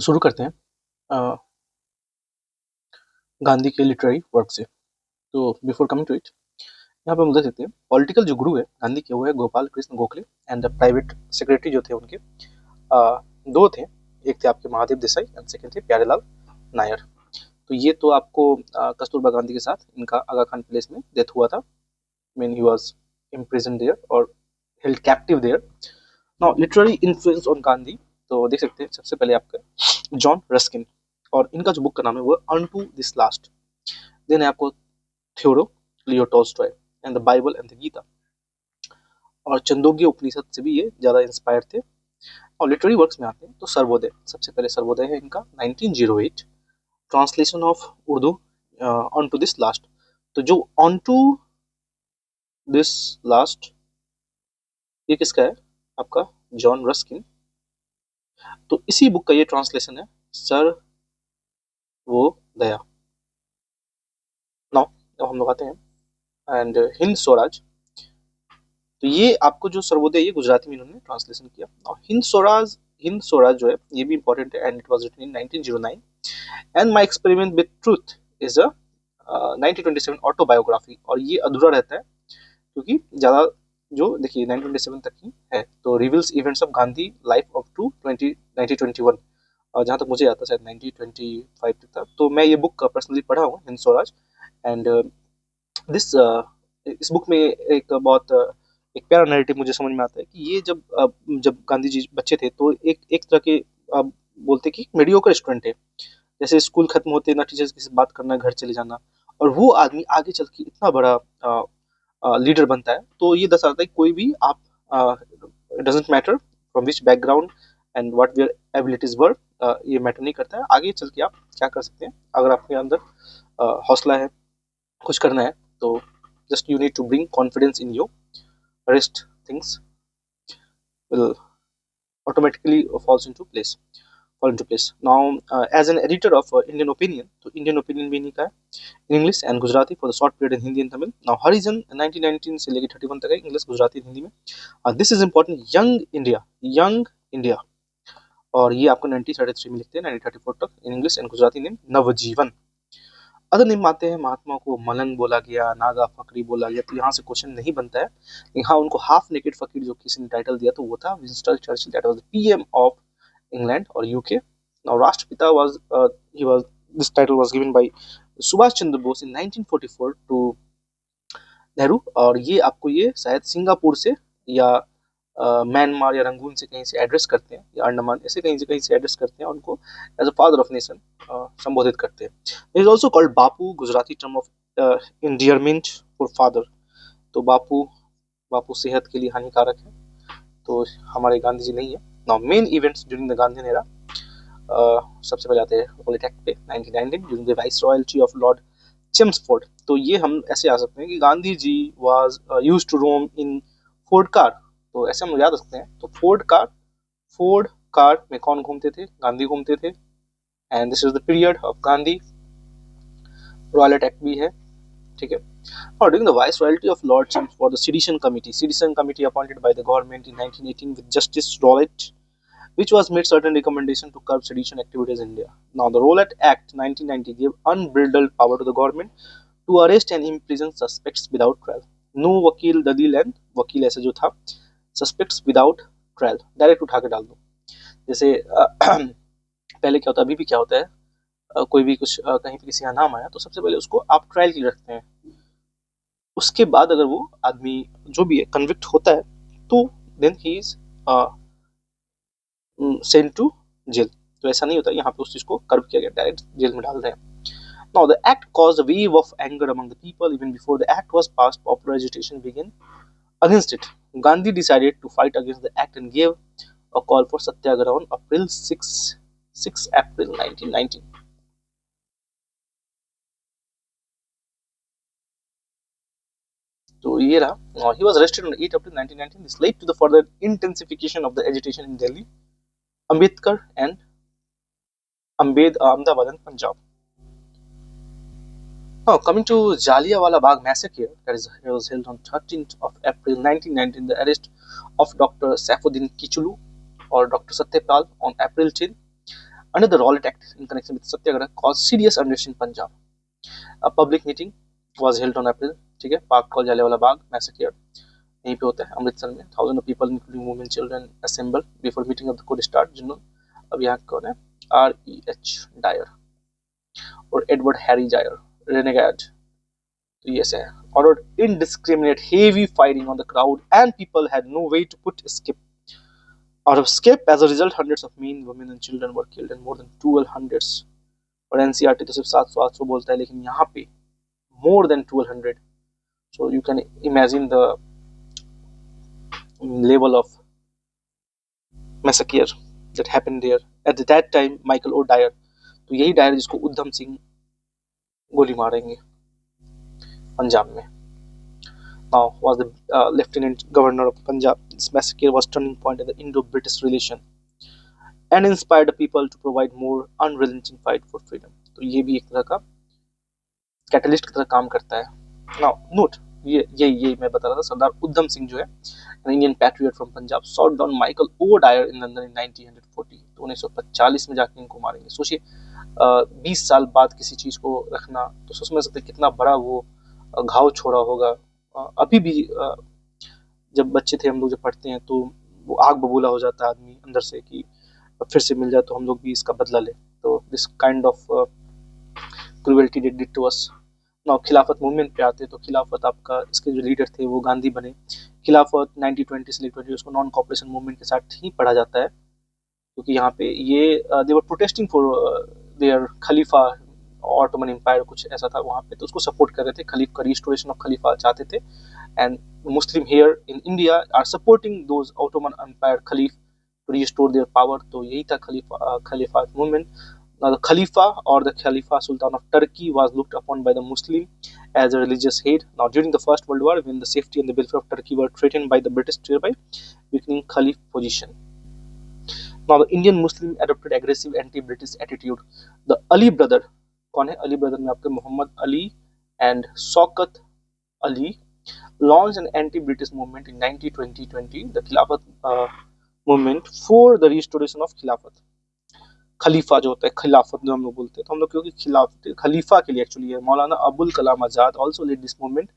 तो शुरू करते हैं गांधी के लिटरेरी वर्क से। तो बिफोर कमिंग टू इट, यहाँ पे हम देख सकते हैं पॉलिटिकल जो गुरु है गांधी के वो है Gopal Krishna Gokhale, and the private secretary जो थे उनके दो थे। एक थे आपके महादेव देसाई एंड सेकंड थे प्यारेलाल नायर। तो ये तो आपको कस्तूरबा गांधी के साथ इनका आगा खान प्लेस में डेथ हुआ था। Mean he was imprisoned there और held captive there. Now literary influence on Gandhi, तो देख सकते हैं सबसे पहले आपका जॉन रस्किन, और इनका जो बुक का नाम है वो अनटू दिस लास्ट। देन है आपको Theodore Leo Tolstoy and the Bible and the Gita, और चंदोग्य उपनिषद से भी ये ज्यादा इंस्पायर थे। और लिटरेरी वर्क्स में आते हैं तो सर्वोदय, सबसे पहले सर्वोदय है इनका 1908, translation of Urdu on to this last. तो जो ऑन टू दिस लास्ट ये किसका है? आपका जॉन रस्किन। तो इसी बुक का ये ट्रांसलेशन है सर वो दया। नाउ अब हम लोग आते हैं एंड हिंद स्वराज। तो ये आपको जो सर्वोदय ये गुजराती में इन्होंने ट्रांसलेशन किया। और हिंद स्वराज जो है ये भी इंपॉर्टेंट है, and it was written in 1909। And my experiment with truth is a 1927 autobiography. और ये अधूरा रहता है क्योंकि ज्यादा जो देखिए 1927 तक ही है। तो reveals events of Gandhi life up to 1921, और जहाँ तक मुझे आता है शायद 1925 तक था। तो मैं ये बुक पर्सनली पढ़ा हूँ हिंद स्वराज, एंड दिस इस बुक में एक बहुत एक प्यारा नैरेटिव मुझे समझ में आता है कि ये जब गांधी जी बच्चे थे तो एक तरह के बोलते कि मीडियोकर स्टूडेंट थे। जैसे स्कूल खत्म होते ना टीचर्स के साथ बात करना, घर चले जाना, और वो आदमी आगे चल के इतना बड़ा लीडर बनता है। तो ये दर्शाता है कि कोई भी आप doesn't matter from which background and what your abilities were, ये मैटर नहीं करता है। आगे चल के आप क्या कर सकते हैं अगर आपके अंदर हौसला है, कुछ करना है, तो just you need to bring confidence in you, rest things will automatically fall into place. Now as an editor of Indian Opinion, तो Indian Opinion भी इन्हीं का है, in English and Gujarati for the short period in Hindi and Tamil. Now Horizon 1919 से लेकर 31 तक है, English Gujarati Hindi में। This is important, young India, और ये आपको 1933 में लिखते हैं 1934 तक, in English and Gujarati name Navjivan. Other name आते हैं, महात्मा को मलन बोला गया, नागा फकरी बोला गया। तो यहाँ से क्वेश्चन नहीं बनता है। यहाँ उनको हाफ नेकेड फकीर जो किसी ने टाइटल दिया तो वो था Winston Churchill, that was the PM of England और यूके। नाउ राष्ट्रपिता was he was this title was given by Subhash Chandra Bose in 1944 to Nehru. और ये आपको ये शायद सिंगापुर से या म्यांमार या रंगून से कहीं से एड्रेस करते हैं, या अंडमान ऐसे कहीं से एड्रेस करते हैं, उनको as a father of nation संबोधित करते हैं। Is also called Bapu, Gujarati term of endearment for father. तो बापू सेहत के लिए हानिकारक है, तो हमारे गांधी जी नहीं है। Now main events during the Gandhi era, सबसे पहले आते हैं रोलेट एक्ट पे 1919 during the viceroyalty of Lord Chelmsford. तो ये हम ऐसे आ सकते हैं कि Gandhi ji was used to roam in Ford car. तो ऐसे हम याद रखते हैं। तो फोर्ड कार में कौन घूमते थे? गांधी घूमते थे, and this is the period of Gandhi. Rowlatt Act भी है, ठीक है। और during the viceroyalty of Lord Chelmsford the sedition committee appointed by the government in 1918 with Justice Rowlatt, which was made certain recommendation to curb sedition activities in India. Now, the Rowlatt Act 1990 gave unbridled power to the government to arrest and imprison suspects without trial. No वकील दलील and वकील ऐसे जो था suspects without trial, direct उठा के डाल दो। जैसे पहले क्या होता है, अभी भी क्या होता है, कोई भी कुछ कहीं पे किसी का नाम आया तो सबसे पहले उसको आप ट्रायल के लिए रखते हैं। उसके बाद अगर वो आदमी जो भी है कन्विक्ट होता है तो then he is sent to jail. तो ऐसा नहीं होता, यहाँ पे उस चीज को कर्व किया गया, डायरेक्ट जेल में डाल रहे हैं। Now the act caused a wave of anger among the people. Even before the act was passed, popular agitation began against it. Gandhi decided to fight against the act and gave a call for satyagraha on April 6 April 1919. So ये रहा, he was arrested on 8 April 1919. This led to the further intensification of the agitation in Delhi, Ambedkar and Ahmedabad and Punjab. Now, coming to Jallianwala Bagh massacre, that was held on 13th of April 1919. The arrest of Dr. Saifuddin Kichlu or Dr. Satyapal on April 10. under the Rowlatt Act in connection with Satyagraha caused serious unrest in Punjab. A public meeting was held on April, ठीक है, park call Jallianwala Bagh मैसेक्योर यहीं पे होता है अमृतसर में. Thousand of people including women children assemble before meeting of the code start. General अब यहाँ कौन है, R.E.H. डायर और एडवर्ड हैरी डायर रेनेगेड. तो ये है ordered indiscriminate heavy firing on the crowd and people had no way to put escape out of escape. As a result, hundreds of men, women and children were killed and more than 1200. और NCERT तो सिर्फ 700-800 बोलता है, लेकिन यहाँ पे more than 1200. So you can imagine the level of massacre that happened there at that time. Michael O'Dyer, तो यही डायर जिसको उधम सिंह गोली मारेंगे पंजाब में. Now was the Lieutenant Governor of Punjab. This massacre was turning point in the Indo-British relation and inspired the people to provide more unrelenting fight for freedom. तो ये भी एक तरह का कैटलिस्ट की तरह काम करता है. Now note, ये मैं बता रहा था, सरदार उधम सिंह जो है an Indian patriot from Punjab shot down Michael O'Dyer in London in 1940. तो 1945 में जाके इनको मारेंगे. सोचिए 20 साल बाद किसी चीज को रखना, तो सोच में सकते कितना बड़ा वो घाव छोड़ा होगा. अभी भी जब बच्चे थे हम लोग, जब पढ़ते हैं तो वो आग बबूला हो जाता है आदमी अंदर से कि फिर से मिल जाए तो हम लोग भी इसका बदला ले. तो this kind of cruelty did to us. Now Khilafat movement पे आते हैं. तो खिलाफत आपका, इसके जो लीडर थे वो गांधी बने. खिलाफत 1920 से लेकर उसको नॉन कॉपरेशन मूवमेंट के साथ ही पढ़ा जाता है, क्योंकि यहाँ पे ये they were protesting for their Khalifa Ottoman Empire, कुछ ऐसा था वहाँ पे. तो उसको सपोर्ट कर रहे थे, खलीफ का रिस्टोरेशन ऑफ खलीफा चाहते थे. And Muslim here in India are supporting those Ottoman Empire खलीफ टू रिस्टोर देयर पावर. तो यही था खलीफा movement. Now the Khalifa or the Khalifa Sultan of Turkey was looked upon by the Muslim as a religious head. Now during the First World War, when the safety and the welfare of Turkey were threatened by the British, thereby weakening Khalif position. Now the Indian Muslim adopted aggressive anti-British attitude. The Ali brother, कौन है Ali brother में आपके, Mohammad Ali and Shaukat Ali, launched an anti-British movement in 1920. The Khilafat movement for the restoration of Khilafat. खलीफा जो होता है, खिलाफत जो हम लोग बोलते हैं, तो हम लोग क्योंकि खलीफा के लिए एक्चुअली है. Maulana Abul Kalam Azad also led this movement.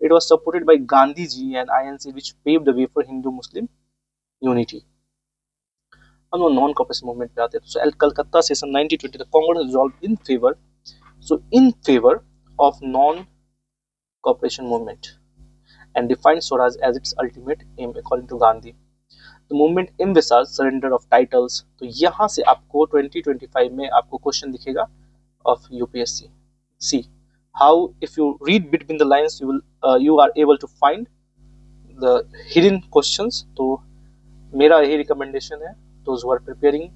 It was supported by Gandhi ji and INC, which paved the way for Hindu-Muslim unity. हम लोग नॉन कॉपरेशन मूवमेंट पे आते हैं. तो Calcutta session 1920, the Congress resolved in favor of non-cooperation movement and defined Swaraj as its ultimate aim according to Gandhi. The movement envisaged surrender of titles. तो यहाँ से आपको 2025 में आपको क्वेश्चन दिखेगा of UPSC. See how if you read between the lines you are able to find the hidden questions. तो मेरा यही रिकमेंडेशन है, those who are preparing,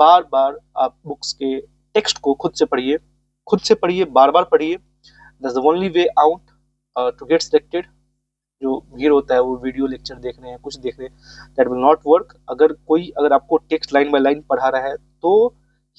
बार बार आप बुक्स के टेक्स्ट को खुद से पढ़िए, बार बार पढ़िए. That's the only way out to get selected. जो भीड़ होता है वो वीडियो लेक्चर देख रहे हैं, कुछ देख रहे हैं, दैट विल नॉट वर्क. अगर आपको टेक्स्ट लाइन बाय लाइन पढ़ा रहा है तो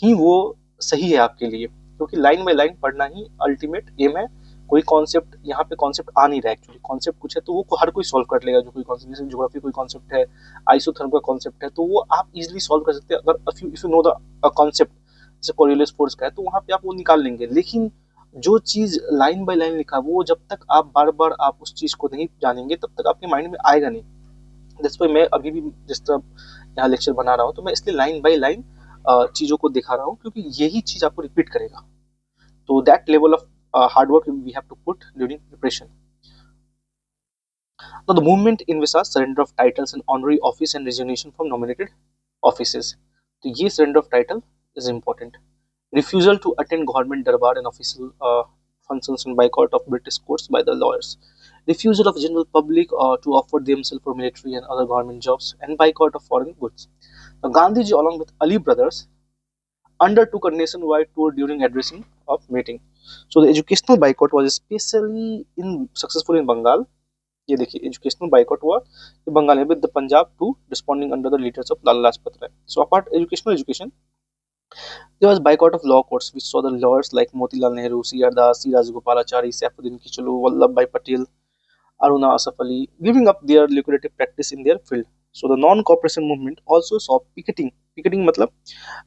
ही वो सही है आपके लिए, क्योंकि लाइन बाय लाइन पढ़ना ही अल्टीमेट एम है. कोई कॉन्सेप्ट यहाँ पे कॉन्सेप्ट आ नहीं रहा है, एक्चुअली कॉन्सेप्ट कुछ है तो वो हर कोई सॉल्व कर लेगा. जो कोई कॉन्सेप्ट, जैसे ज्योग्राफी कोई कॉन्सेप्ट है, आइसोथर्म का कॉन्सेप्ट है, तो वो आप इजिली सॉल्व कर सकते हैं. अगर if you know the concept, जैसे कोरियोलिस फोर्स का है, तो वहाँ पे आप वो निकाल लेंगे. लेकिन जो चीज लाइन बाय लाइन लिखा, वो जब तक आप बार बार आप उस चीज को नहीं जानेंगे तब तक आपके माइंड में आएगा नहीं. जिस पर मैं अभी भी जिस तरह यहाँ लेक्चर बना रहा हूँ, तो मैं इसलिए लाइन बाय लाइन चीजों को दिखा रहा हूँ, क्योंकि यही चीज आपको रिपीट करेगा. तो that level of hard work we have to put during preparation. Now the movement envisaged surrender of titles and honorary office and resignation from nominated offices. तो ये surrender of title is important. Refusal to attend government darbar and official functions and boycott of British courts by the lawyers. Refusal of general public to offer themselves for military and other government jobs and boycott of foreign goods. Now, Gandhiji, along with Ali brothers, undertook a nationwide tour during addressing of meeting. So the educational boycott was especially successful in Bengal. ये देखिए educational boycott हुआ बंगाल में, with the Punjab to responding under the leaders of Lala Lajpat Rai. So apart education, there was boycott of law courts which saw the lawyers like Motilal Nehru, C.R. Das, C. Rajagopalachari, Saifuddin Kichlu, Vallabhbhai Patel, Aruna Asaf Ali giving up their lucrative practice in their field. So the non-cooperation movement also saw picketing picketing मतलब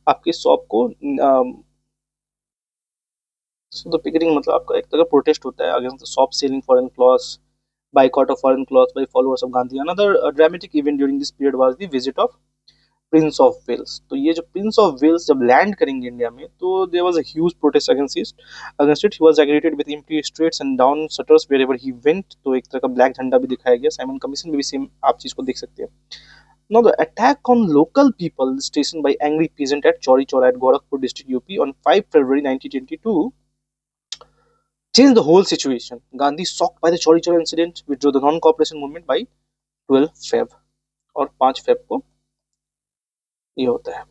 आपके shop को तो picketing मतलब आपका एक तरह का protest होता है against shop selling foreign clothes, boycott of foreign clothes by followers of Gandhi. Another dramatic event during this period was the visit of Prince of Wales. तो ये जो प्रिंस ऑफ वेल्स जब लैंड करेंगे India में तो there was a huge protest against it. He was aggregated with empty streets and down shutters wherever he went. तो एक तरह का ब्लैक झंडा भी दिखाया गया। साइमन कमीशन में भी सेम आप चीज को देख सकते हैं। Now the attack on local people station by angry peasant at Chauri Chaura at Gorakhpur district UP on 5 February 1922 changed the whole situation. Gandhi, shocked by the Chauri Chaura incident, withdrew the non-cooperation movement by 12 Feb। और 5 Feb को ये होता है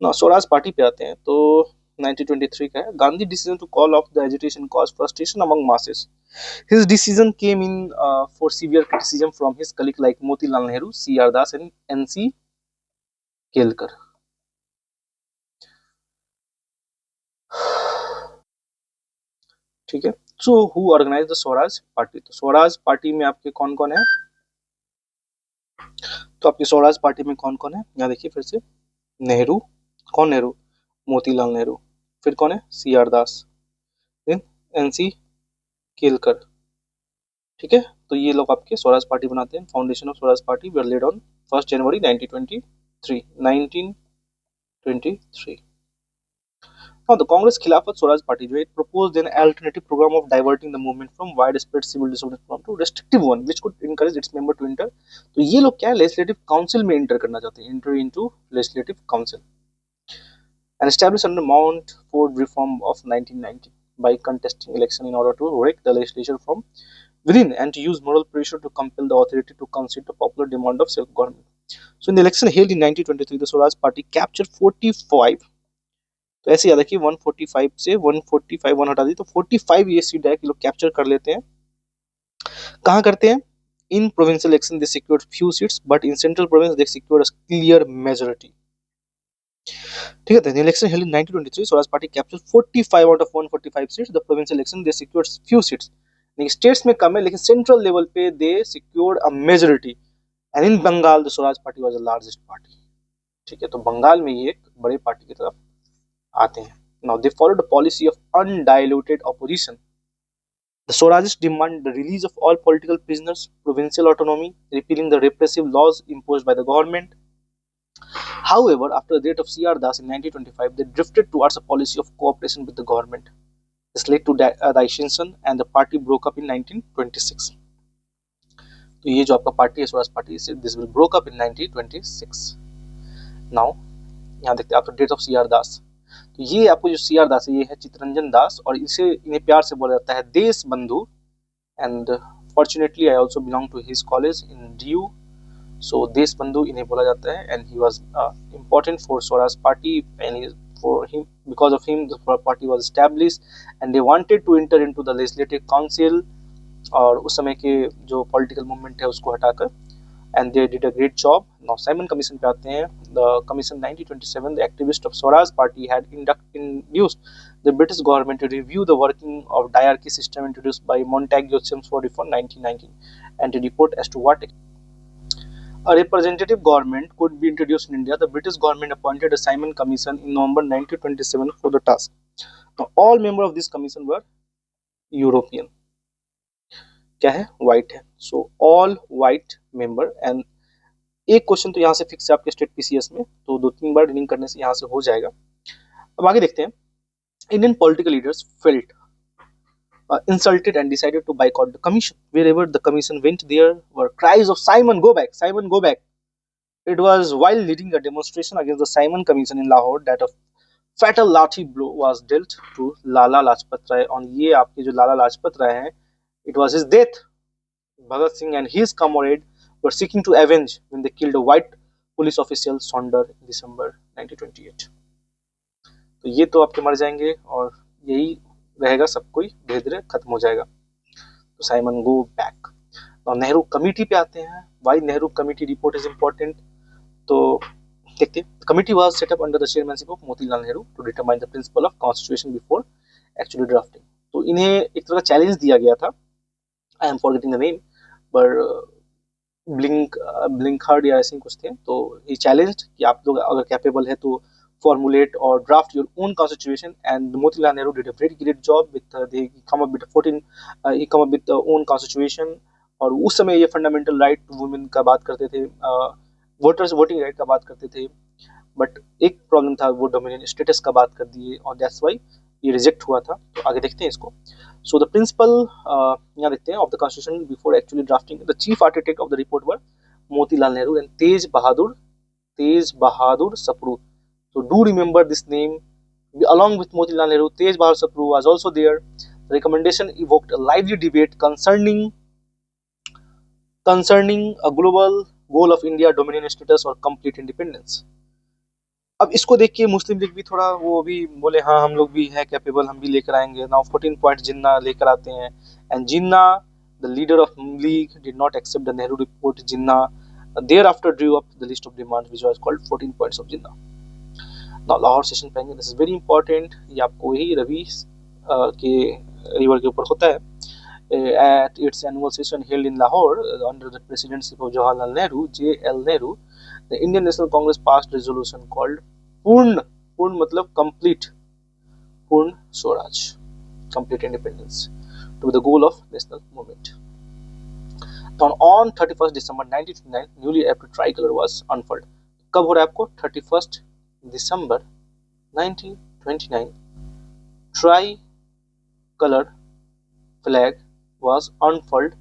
ना। Swaraj party पे आते हैं तो 1923 का है। Gandhi decision to call off the agitation cause frustration among masses. His decision came in for severe criticism from his colleagues like Motilal Nehru, C.R. Das and N.C. Kelkar। ठीक है। So who organize the Swaraj party. तो Swaraj party में आपके कौन कौन है? तो आपकी स्वराज पार्टी में कौन कौन है यहाँ देखिए फिर से। नेहरू, कौन नेहरू? मोतीलाल नेहरू। फिर कौन है? सी आर दास, देन एनसी केलकर। ठीक है। तो ये लोग आपके स्वराज पार्टी बनाते हैं। Foundation of Swaraj party were laid on 1 January 1923। Now the Congress Khilafat Swaraj Party जो है proposed an alternative program of diverting the movement from widespread civil disobedience program to restrictive one which could encourage its member to enter। तो ये लोग क्या है legislative council में enter करना चाहते हैं, enter into legislative council and established under Mount Ford reform of 1990 by contesting election in order to wreck the legislature from within and to use moral pressure to compel the authority to concede the popular demand of self-government। So in the election held in 1923 the Swaraj Party captured 45। तो ऐसे याद है कि 145 से 145 1 हटा दी तो 45 ये seat direct लोग कैप्चर कर लेते हैं। कहाँ करते हैं? In provincial election they secured few seats but in central province they secured a clear majority. ठीक है। Election held in 1923 Swaraj Party captured 45 out of 145 seats. The provincial election they secured few seats. States में कम है लेकिन central level पे they secured a majority and in Bengal the Swaraj Party was the largest party. ठीक है। तो बंगाल में ये एक बड़े पार्टी की तरफ आते हैं। Now they followed a policy of undiluted opposition. The Swarajis demand the release of all political prisoners, provincial autonomy, repealing the repressive laws imposed by the government. However, after the death of C.R. Das in 1925, they drifted towards a policy of cooperation with the government. This led to dissension and the party broke up in 1926. तो ये जो आपका party है Swaraj party, this will broke up in 1926. Now यहाँ देखते हैं after the death of C.R. Das। तो ये आपको जो सी आर दास है ये है चितरंजन दास और इन्हें प्यार से बोला जाता है Deshbandhu. And fortunately I also belong to his college इन ड्यू। सो देश बंधु इन्हें बोला जाता है and he was important for Swaraj Party and for him because of him the party was established and they wanted to enter into the legislative council. और उस समय के जो पॉलिटिकल मूवमेंट है उसको हटाकर and they did a great job. Now Simon Commission पे आते हैं। The Commission 1927, the activists of Swaraj Party had induced the British government to review the working of diarchy system introduced by Montagu Chelmsford Reform 1919 and to report as to what a representative government could be introduced in India. The British government appointed a Simon Commission in November 1927 for the task. Now all members of this commission were European। क्या है? White है। So all white member. And एक question तो यहाँ से fix है आपके state PCS में, तो 2-3 बार रीडिंग करने से यहाँ से हो जाएगा। अब आगे देखते हैं। Indian political leaders felt insulted and decided to boycott the commission. Wherever the commission went there were cries of Simon go back, Simon go back। It was while leading a demonstration against the Simon Commission in Lahore that a fatal lathi blow was dealt to Lala Lajpat Rai। on ये आपके जो लाला लाजपत राय हैं, it was his death। Bhagat Singh and his comrade were seeking to avenge when they killed a white police official Sonder in December 1928। तो ये तो आपके मर जाएंगे और यही रहेगा, सब कोई धीरे धीरे खत्म हो जाएगा। तो साइमन गो बैक। और नेहरू कमेटी पे आते हैं। Why Nehru committee report is important. तो देखते हैं। Committee was set up under the chairmanship of Motilal Nehru to determine the principle of constitution before actually drafting. तो इन्हें एक तरह का चैलेंज दिया गया था। I am forgetting the name but ब्लिंकहर्ड या ऐसे ही कुछ थे। तो ही चैलेंज्ड कि आप लोग अगर कैपेबल है तो formulate or draft your own constitution, and Motilal Nehru did a very great job with they come up with 14 he come up with the own constitution। और उस समय ये फंडामेंटल राइट वुमेन का बात करते थे, वोटर्स वोटिंग राइट का बात करते थे, बट एक प्रॉब्लम था, वो डोमिनियन स्टेटस का बात कर दिए और दैट्स वाई ये रिजेक्ट हुआ था। तो आगे देखते हैं इसको। सो द प्रिंसिपल यहाँ देखते हैं of the constitution before actually drafting the chief architect of the report were Motilal Nehru and Tej Bahadur Sapru. So do remember this name. Along with Motilal Nehru, Tej Bahadur Sapru was also there. The recommendation evoked a lively debate concerning a global goal of India dominion status or complete independence. अब इसको देख के मुस्लिम league भी थोड़ा वो भी बोले हाँ हम लोग भी हैं कैपेबल, हम भी लेकर आएंगे। नाउ 14 पॉइंट जिन्ना लेकर आते हैं and Jinnah the leader of league did not accept the Nehru report. Jinnah thereafter drew up the list of demands which was called 14 points of Jinnah। Now Lahore session पढ़ेंगे, दिस इज वेरी इंपॉर्टेंट। ये आपको ही रवि के river के ऊपर होता है। At its annual session held in Lahore under the presidency of Jawaharlal Nehru, J.L. Nehru, the Indian National Congress passed resolution called पूर्ण मतलब complete, पूर्ण Swaraj, complete independence, to be the goal of national movement। On 31st December 1929, newly adopted tricolor was unfurled। कब हो रहा है आपको? 31st December 1929, tricolor flag was unfurled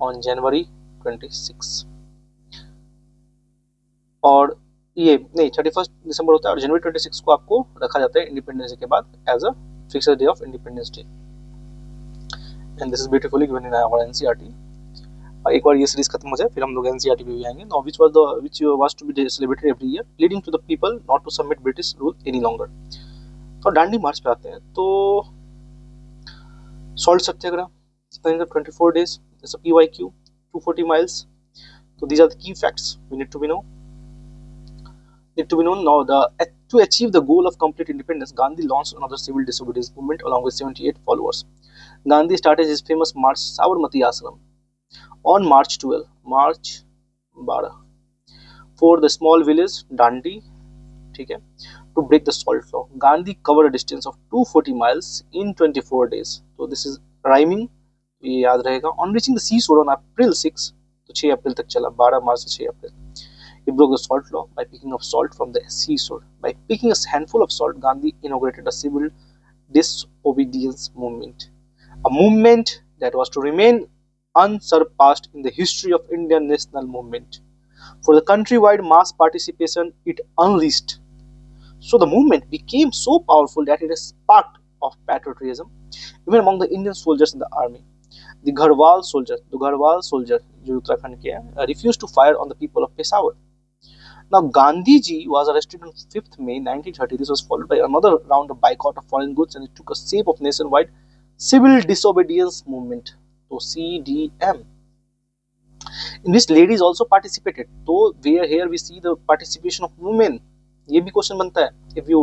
on January 26। और ये नहीं 31 दिसंबर होता है और जनवरी 26 को आपको रखा जाता है इंडिपेंडेंस डे के बाद as a fixed day of independence day. And this is beautifully given in our NCERT. एक बार ये सीरीज खत्म हो जाए फिर हम लोग एनसीईआरटी पे भी आएंगे। Now which was to be celebrated every year leading to the people not to submit British rule any longer. तो डांडी मार्च पे आते हैं। तो salt Satyagraha 24 days, there's a PYQ 240 miles। so these are the key facts we need to be known now। To achieve the goal of complete independence, Gandhi launched another civil disobedience movement along with 78 followers। Gandhi started his famous march Sabarmati Ashram on March 12 for the small village Dandi, ठीक है, to break the salt law। Gandhi covered a distance of 240 miles in 24 days। so this is rhyming, ये याद रहेगा। On reaching the seashore on April 6, तो 6 अप्रैल तक चला, 12 मार्च से 6 अप्रैल। He broke the salt law by picking up salt from the seashore। By picking a handful of salt, Gandhi inaugurated a civil disobedience movement, a movement that was to remain unsurpassed in the history of Indian national movement। For the countrywide mass participation it unleashed, so the movement became so powerful that it sparked of patriotism even among the Indian soldiers in the army। The Garhwal soldier जो उत्तराखंड के हैं, refused to fire on the people of Peshawar। Now Gandhi ji was arrested on 5th May 1930। This was followed by another round of boycott of foreign goods and it took a shape of nationwide civil disobedience movement, so CDM, in which ladies also participated। तो here we see the participation of women। ये भी question बनता है, if you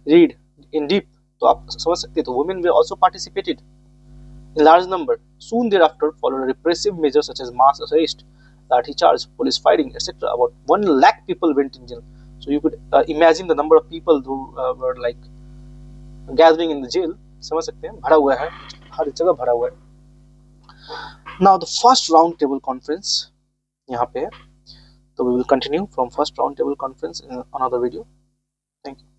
read in deep तो आप समझ सकते हैं। तो women were also participated in large number। Soon thereafter followed repressive measures such as mass arrest, lathi charge, police fighting, etc। About 1 lakh people went in jail। So you could imagine the number of people who were like gathering in the jail। समझ सकते हैं, भरा हुआ है, हर जगह भरा हुआ है। Now the first round table conference यहाँ पे है। तो we will continue from first round table conference in another video। Thank you।